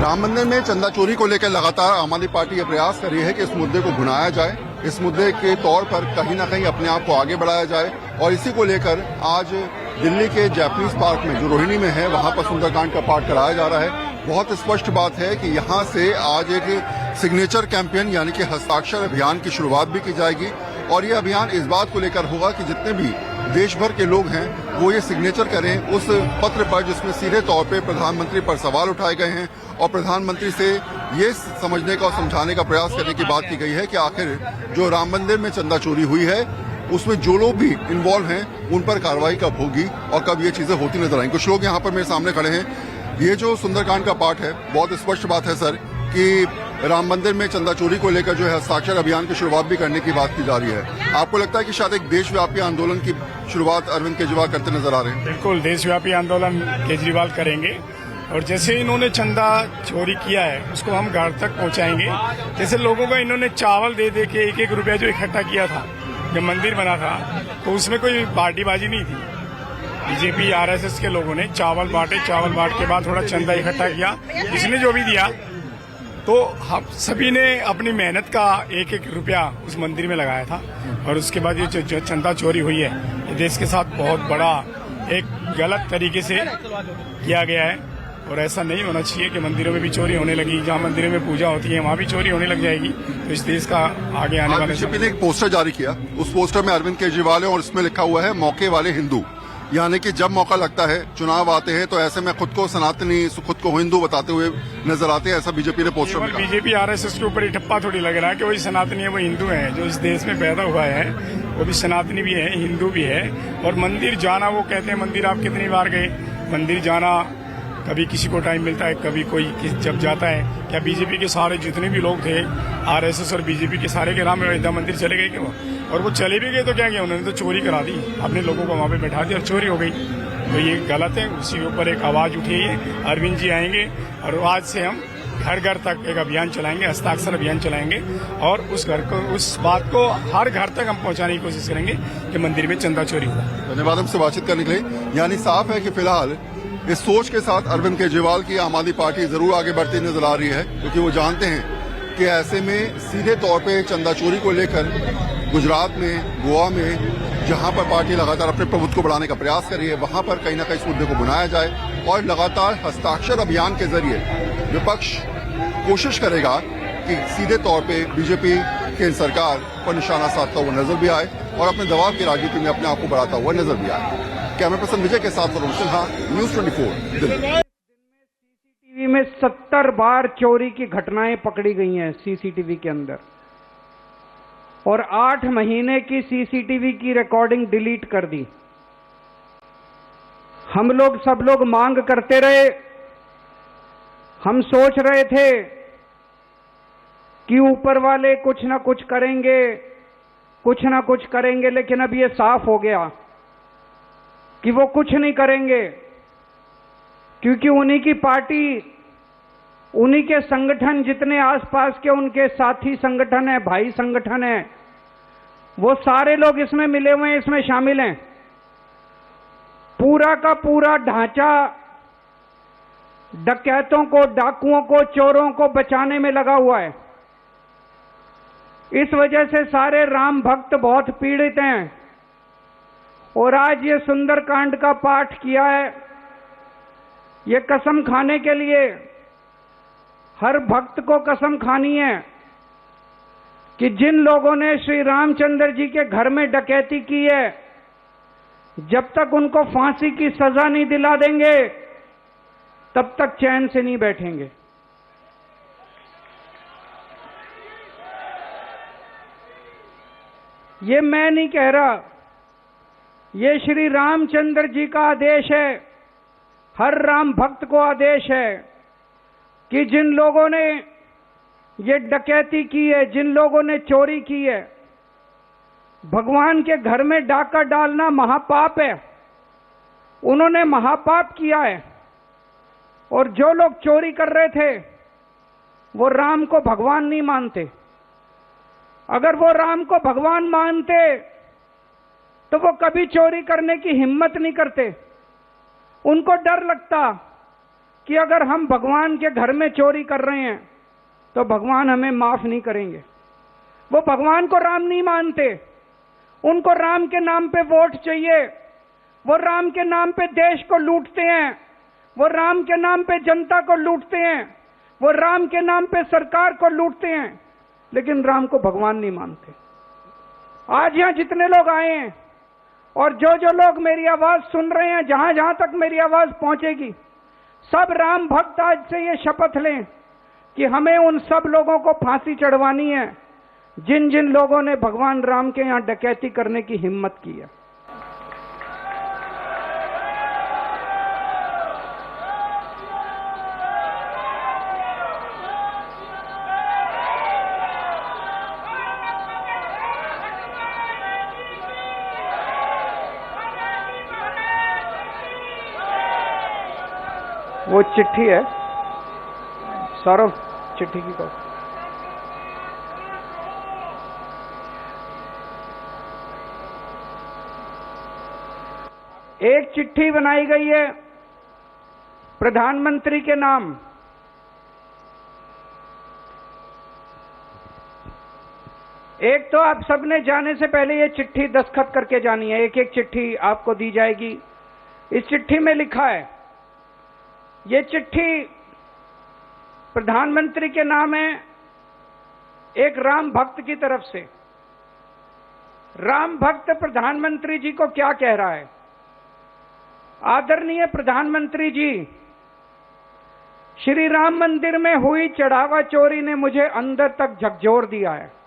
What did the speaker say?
राम मंदिर में चंदा चोरी को लेकर लगातार आम आदमी पार्टी ये प्रयास कर रही है कि इस मुद्दे को भुनाया जाए, इस मुद्दे के तौर पर कहीं ना कहीं अपने आप को आगे बढ़ाया जाए। और इसी को लेकर आज दिल्ली के जैपनीज पार्क में जो रोहिणी में है, वहां पर सुंदरकांड का पाठ कराया जा रहा है। बहुत स्पष्ट बात है कि यहां से आज एक सिग्नेचर कैंपेन यानी कि हस्ताक्षर अभियान की शुरुआत भी की जाएगी। और ये अभियान इस बात को लेकर होगा कि जितने भी देश भर के लोग हैं वो ये सिग्नेचर करें उस पत्र पर जिसमें सीधे तौर पे प्रधानमंत्री पर सवाल उठाए गए हैं और प्रधानमंत्री से ये समझने का और समझाने का प्रयास करने की बात की गई है कि आखिर जो राम मंदिर में चंदा चोरी हुई है उसमें जो लोग भी इन्वॉल्व हैं उन पर कार्रवाई कब होगी और कब ये चीजें होती नजर आएंगी। कुछ लोग यहाँ पर मेरे सामने खड़े हैं। ये जो सुंदरकांड का पाठ है, बहुत स्पष्ट बात है सर कि राम मंदिर में चंदा चोरी को लेकर जो है हस्ताक्षर अभियान की शुरुआत भी करने की बात की जा रही है। आपको लगता है कि शायद एक देशव्यापी आंदोलन की शुरुआत अरविंद केजरीवाल करते नजर आ रहे हैं? बिल्कुल, देशव्यापी आंदोलन केजरीवाल करेंगे और जैसे इन्होंने चंदा चोरी किया है उसको हम घर तक पहुंचाएंगे। जैसे लोगों को इन्होंने चावल दे दे के 1-1 रुपया जो इकट्ठा किया था जब मंदिर बना था, तो उसमें कोई पार्टीबाजी नहीं थी। बीजेपी आरएसएस के लोगों ने चावल बांटे, चावल बांट के बाद थोड़ा चंदा इकट्ठा किया, जिसने जो भी दिया, तो हम सभी ने अपनी मेहनत का 1-1 रुपया उस मंदिर में लगाया था। और उसके बाद ये जो चंदा चोरी हुई है, ये देश के साथ बहुत बड़ा एक गलत तरीके से किया गया है और ऐसा नहीं होना चाहिए कि मंदिरों में भी चोरी होने लगी। जहाँ मंदिरों में पूजा होती है वहाँ भी चोरी होने लग जाएगी, तो इस देश का आगे आने वाले बीजेपी ने एक पोस्टर जारी किया, उस पोस्टर में अरविंद केजरीवाल है और इसमें लिखा हुआ है मौके वाले हिंदू, यानी कि जब मौका लगता है, चुनाव आते हैं, तो ऐसे में खुद को सनातनी, खुद को हिंदू बताते हुए नजर आते हैं। ऐसा बीजेपी ने पोस्टर में कहा। बीजेपी आरएसएस के ऊपर ही ठप्पा थोड़ी लग रहा है कि वही सनातनी है, वो हिंदू है। जो इस देश में पैदा हुआ है वो भी सनातनी भी है, हिंदू भी है। और मंदिर जाना, वो कहते हैं मंदिर आप कितनी बार गए? मंदिर जाना कभी किसी को टाइम मिलता है, कभी कोई जब जाता है। क्या बीजेपी के सारे जितने भी लोग थे, आरएसएस और बीजेपी के सारे के राम अयोध्या मंदिर चले गए क्या? और वो चले भी गए तो क्या किया उन्होंने? तो चोरी करा दी, अपने लोगों को वहां पे बैठा दिया और चोरी हो गई। तो ये गलत है, उसी के ऊपर एक आवाज उठी है। अरविंद जी आएंगे और आज से हम घर घर तक एक अभियान चलाएंगे, हस्ताक्षर अभियान चलाएंगे और उस घर को, उस बात को हर घर तक हम पहुंचाने की कोशिश करेंगे कि मंदिर में चंदा चोरी हुआ। धन्यवाद हमसे बातचीत करने के लिए। यानी साफ है कि फिलहाल इस सोच के साथ अरविंद केजरीवाल की आम आदमी पार्टी जरूर आगे बढ़ती नजर आ रही है, क्योंकि वो जानते हैं कि ऐसे में सीधे तौर पे चंदा चोरी को लेकर गुजरात में, गोवा में, जहां पर पार्टी लगातार अपने प्रभुत्व को बढ़ाने का प्रयास कर रही है, वहां पर कहीं ना कहीं इस मुद्दे को बुनाया जाए और लगातार हस्ताक्षर अभियान के जरिए विपक्ष कोशिश करेगा कि सीधे तौर पे बीजेपी की सरकार पर निशाना साधता हुआ नजर भी आए और अपने दबाव की राजनीति में अपने आप को बढ़ाता हुआ नजर भी आए। कैमरा पर्सन विजय के साथ वरुण सिन्हा, न्यूज 24 दिल्ली। सीसीटीवी में 70 बार चोरी की घटनाएं पकड़ी गई हैं सीसीटीवी के अंदर, और 8 महीने की सीसीटीवी की रिकॉर्डिंग डिलीट कर दी। हम लोग सब लोग मांग करते रहे, हम सोच रहे थे कि ऊपर वाले कुछ ना कुछ करेंगे, लेकिन अब ये साफ हो गया कि वो कुछ नहीं करेंगे, क्योंकि उन्हीं की पार्टी, उन्हीं के संगठन, जितने आसपास के उनके साथी संगठन है, भाई संगठन है, वो सारे लोग इसमें मिले हुए हैं, इसमें शामिल हैं। पूरा का पूरा ढांचा डकैतों को, डाकुओं को, चोरों को बचाने में लगा हुआ है। इस वजह से सारे राम भक्त बहुत पीड़ित हैं और आज ये सुंदरकांड का पाठ किया है। ये कसम खाने के लिए, हर भक्त को कसम खानी है कि जिन लोगों ने श्री रामचंद्र जी के घर में डकैती की है, जब तक उनको फांसी की सजा नहीं दिला देंगे तब तक चैन से नहीं बैठेंगे। ये मैं नहीं कह रहा, ये श्री रामचंद्र जी का आदेश है, हर राम भक्त को आदेश है कि जिन लोगों ने ये डकैती की है, जिन लोगों ने चोरी की है, भगवान के घर में डाका डालना महापाप है, उन्होंने महापाप किया है। और जो लोग चोरी कर रहे थे वो राम को भगवान नहीं मानते। अगर वो राम को भगवान मानते तो वो कभी चोरी करने की हिम्मत नहीं करते। उनको डर लगता कि अगर हम भगवान के घर में चोरी कर रहे हैं तो भगवान हमें माफ नहीं करेंगे। वो भगवान को राम नहीं मानते, उनको राम के नाम पे वोट चाहिए, वो राम के नाम पे देश को लूटते हैं, वो राम के नाम पे जनता को लूटते हैं, वो राम के नाम पे सरकार को लूटते हैं, लेकिन राम को भगवान नहीं मानते। आज यहां जितने लोग आए हैं और जो जो लोग मेरी आवाज सुन रहे हैं, जहां जहां तक मेरी आवाज पहुंचेगी, सब राम भक्त आज से ये शपथ लें कि हमें उन सब लोगों को फांसी चढ़वानी है जिन जिन लोगों ने भगवान राम के यहां डकैती करने की हिम्मत की है। वो चिट्ठी है, सौरभ चिट्ठी की को एक चिट्ठी बनाई गई है प्रधानमंत्री के नाम। एक तो आप सबने जाने से पहले ये चिट्ठी दस्तखत करके जानी है, एक एक चिट्ठी आपको दी जाएगी। इस चिट्ठी में लिखा है, ये चिट्ठी प्रधानमंत्री के नाम है, एक राम भक्त की तरफ से। राम भक्त प्रधानमंत्री जी को क्या कह रहा है? आदरणीय प्रधानमंत्री जी, श्री राम मंदिर में हुई चढ़ावा चोरी ने मुझे अंदर तक झकझोर दिया है।